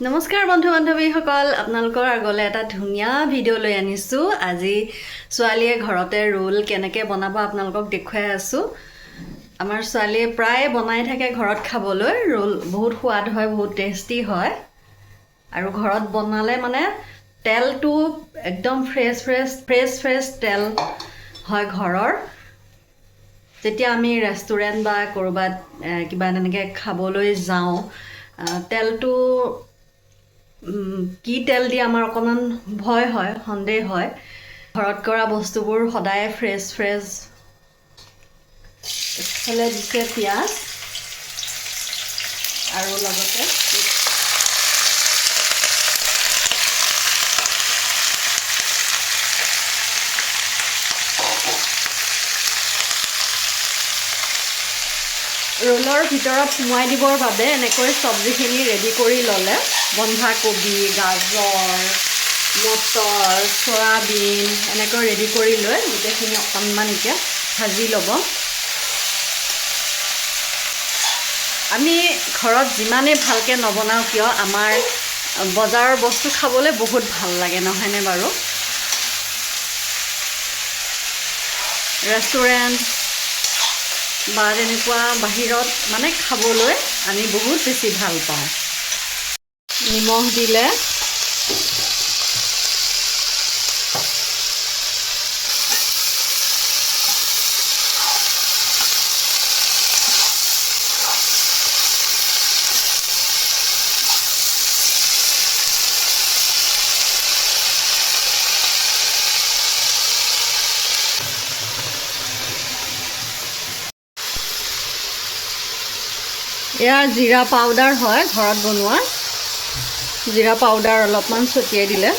নমস্কাৰ বন্ধু বান্ধৱীসকল, আপোনালোকৰ আগলৈ এটা ধুনীয়া ভিডিঅ' লৈ আনিছোঁ। আজি ছোৱালীয়ে ঘৰতে ৰোল কেনেকৈ বনাব আপোনালোকক দেখুৱাই আছোঁ। আমাৰ ছোৱালীয়ে প্ৰায় বনাই থাকে ঘৰত খাবলৈ। ৰোল বহুত সোৱাদ হয়, বহুত টেষ্টি হয়। আৰু ঘৰত বনালে মানে তেলটো একদম ফ্ৰেছ তেল হয় ঘৰৰ। যেতিয়া আমি ৰেষ্টুৰেণ্ট বা ক'ৰবাত কিবা তেনেকৈ খাবলৈ যাওঁ, তেলটো কি তেল দিয়ে আমাৰ অকণমান ভয় হয়, সন্দেহ হয়। ঘৰত কৰা বস্তুবোৰ সদায় ফ্ৰেছ। এইফালে দিছে পিঁয়াজ আৰু লগতে ৰোলৰ ভিতৰত সোমোৱাই দিবৰ বাবে এনেকৈ চব্জিখিনি ৰেডি কৰি ল'লে, বন্ধাকবি, গাজৰ, মটৰ, চয়াবিন এনেকৈ ৰেডি কৰি লৈ গোটেইখিনি অকণমান এতিয়া ভাজি ল'ব। আমি ঘৰত যিমানেই ভালকৈ নবনাওঁ কিয়, আমাৰ বজাৰৰ বস্তু খাবলৈ বহুত ভাল লাগে, নহয়নে বাৰু? ৰেষ্টুৰেণ্ট বা তেনেকুৱা বাহিৰত মানে খাবলৈ আমি বহুত বেছি ভাল পাওঁ। নিমখ দিলে এয়া জিৰা পাউডাৰ হয়, ঘৰত বনোৱা জিৰা পাউডাৰ অলপমান ছটিয়াই দিলে।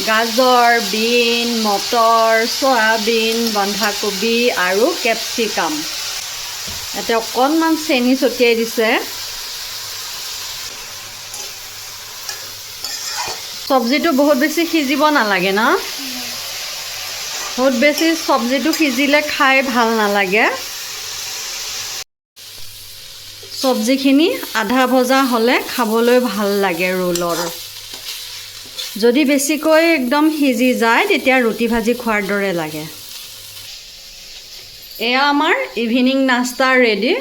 গাজৰ, বিন, মটৰ, চয়াবিন, বন্ধাকবি আৰু কেপচিকাম, ইয়াতে অকণমান চেনি ছটিয়াই দিছে। চব্জিটো বহুত বেছি সিজিব নালাগে ন? বহুত বেছি চব্জিটো সিজিলে খাই ভাল নালাগে। চব্জিখিনি আধা ভজা হ'লে খাবলৈ ভাল লাগে ৰোলৰ। যদি বেছিকৈ একদম সিজি যায় তেতিয়া ৰুটি ভাজি খোৱাৰ দৰে লাগে। এয়া আমাৰ ইভিনিং নাস্তা ৰেডি।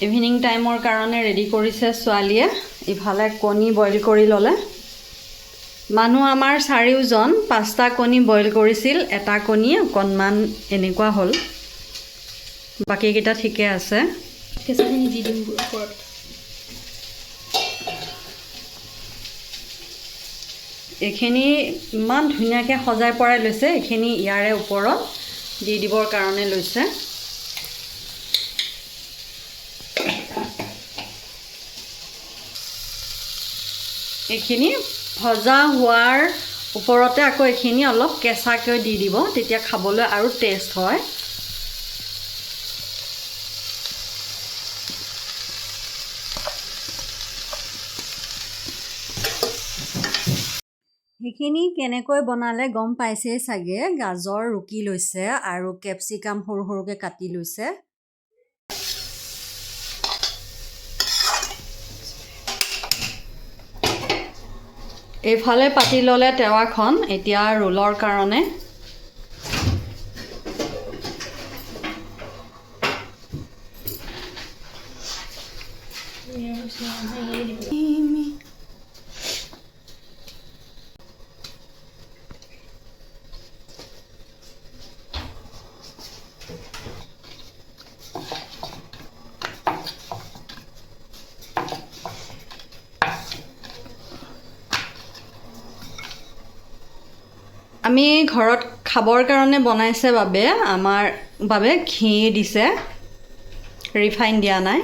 ইভিনিং টাইমৰ কাৰণে ৰেডি কৰিছে ছোৱালীয়ে। ইফালে কণী বইল কৰি ল'লে। মানুহ আমাৰ 4জন, 5টা কণী বইল কৰিছিল। এটা কণী অকণমান এনেকুৱা হ'ল, বাকীকেইটা ঠিকে আছে। কেঁচাখিনি দি দিম ওপৰত। এইখিনি ইমান ধুনীয়াকৈ সজাই পৰাই লৈছে। এইখিনি ইয়াৰে ওপৰত দি দিবৰ কাৰণে লৈছে। এইখিনি ভজা হোৱাৰ ওপৰতে আকৌ এইখিনি অলপ কেঁচাকৈ দি দিব, তেতিয়া খাবলৈ আৰু টেষ্ট হয়। সেইখিনি কেনেকৈ বনালে গম পাইছেই চাগে। গাজৰ ৰুকি লৈছে আৰু কেপচিকাম সৰু সৰুকৈ কাটি লৈছে। এইফালে পাতি ল'লে টেৱাখন এতিয়া ৰোলৰ কাৰণে। আমি ঘৰত খাবৰ কাৰণে বনাইছে বাবে আমাৰ বাবে ঘি দিছে, ৰিফাইন দিয়া নাই।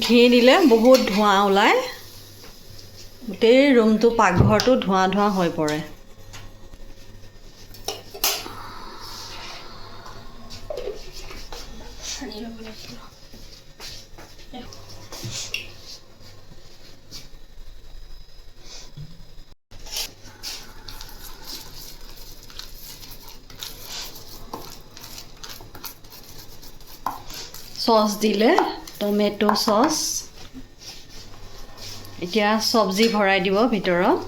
ঘি দিলে বহুত ধোঁৱা ওলায়, গোটেই ৰুমটো পাকঘৰটো ধোঁৱা হৈ পৰে। সানি ল'ব লাগিব সস দিলে টমেটো সস এতিয়া সবজি ভৰাই দিব ভিতৰত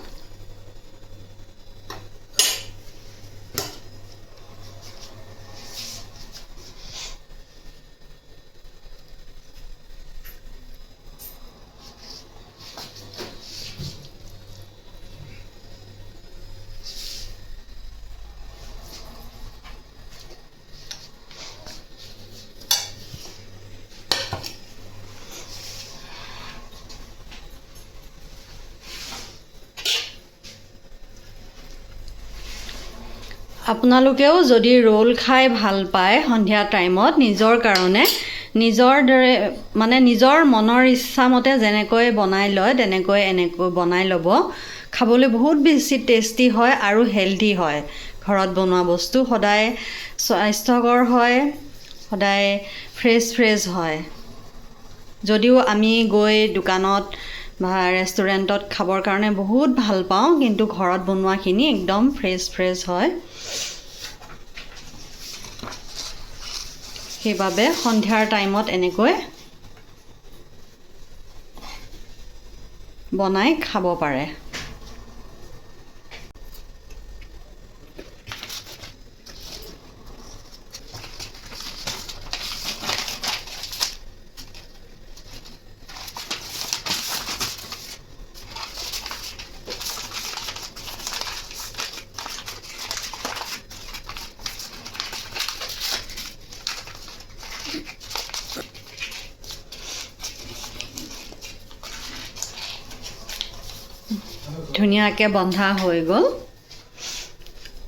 আপোনালোকেও যদি ৰোল খাই ভাল পায় সন্ধিয়া টাইমত নিজৰ কাৰণে নিজৰ দৰে মানে নিজৰ মনৰ ইচ্ছামতে যেনেকৈ বনাই লয় তেনেকৈ এনেকৈ বনাই ল'ব খাবলৈ বহুত বেছি টেষ্টি হয় আৰু হেলদি হয় ঘৰত বনোৱা বস্তু সদায় স্বাস্থ্যকৰ হয় সদায় ফ্ৰেছ হয় যদিও আমি গৈ দোকানত বা ৰেষ্টুৰেণ্টত খাবৰ কাৰণে বহুত ভাল পাওঁ কিন্তু ঘৰত বনোৱাখিনি একদম ফ্ৰেছ হয় সেইবাবে সন্ধিয়াৰ টাইমত এনেকৈ বনাই খাব পাৰে ধুনীয়াকৈ বন্ধা হৈ গ'ল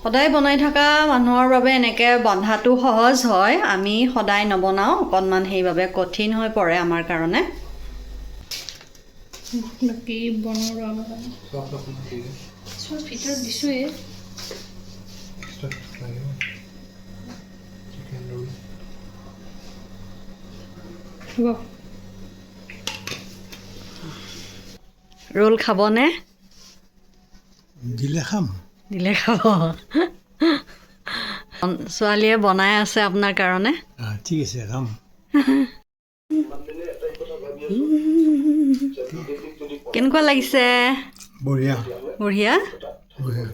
সদায় বনাই থকা মানুহৰ বাবে এনেকৈ বন্ধাটো সহজ হয় আমি সদায় নবনাওঁ অকণমান সেইবাবে কঠিন হৈ পৰে আমাৰ কাৰণে বাকী বনোৱা আমাৰ কাৰণে চব ভিতৰত দিছোঁৱে ৰোল খাবনে দিলে খাব ছোৱালীয়ে বনাই আছে আপোনাৰ কাৰণে ঠিক আছে খাম কেনেকুৱা লাগিছে বঢ়িয়া বঢ়িয়া বঢ়িয়া